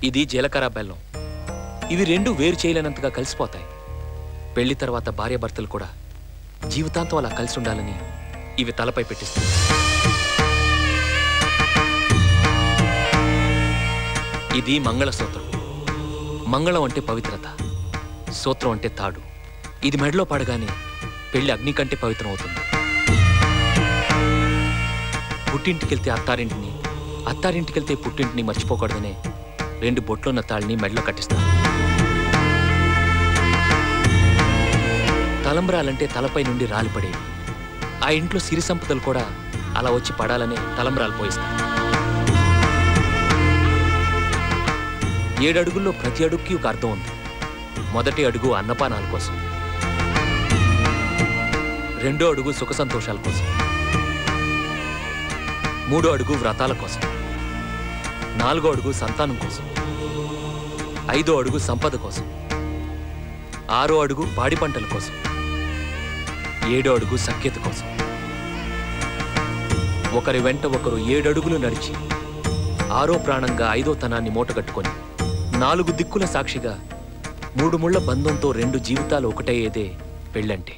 ఇది జీలకర్ర బెల్లం. ఇవి రెండు వేరు చేయలేనంతగా కలిసిపోతాయి. పెళ్లి తర్వాత భార్యాభర్తలు కూడా జీవితాంతం అలా కలిసి ఉండాలని ఇవి తలపై పెట్టిస్తాయి. ఇది మంగళసూత్రం. మంగళం అంటే పవిత్రత, సూత్రం అంటే తాడు. ఇది మెడలో పడగానే పెళ్లి అగ్ని కంటే పవిత్రం అవుతుంది. పుట్టింటికెళ్తే అత్తారింటిని, అత్తారింటికెళ్తే పుట్టింటిని మర్చిపోకూడదనే 2 బొట్లున్న తాళ్ళని మెడలో కట్టిస్తారు. తలంబ్రాలంటే తలపై నుండి రాలిపడేవి. ఆ ఇంట్లో సిరి సంపదలు కూడా అలా వచ్చి పడాలనే తలంబ్రాలు పోయిస్తారు. 7 అడుగుల్లో ప్రతి అడుగుకి ఒక అర్థం ఉంది. మొదటి అడుగు అన్నపానాల కోసం, 2వ అడుగు సుఖ సంతోషాల కోసం, 3వ అడుగు వ్రతాల కోసం, 4వ అడుగు సంతానం కోసం, 5వ అడుగు సంపద కోసం, 6వ అడుగు పాడి పంటల కోసం, 7వ అడుగు సఖ్యత కోసం. ఒకరి వెంట ఒకరు 7 అడుగులు నడిచి 6వ ప్రాణంగా 5వ తనాన్ని మూటగట్టుకొని 4 దిక్కుల సాక్షిగా 3 ముళ్ల బంధంతో 2 జీవితాలు ఒకటయ్యేదే పెళ్ళంటే.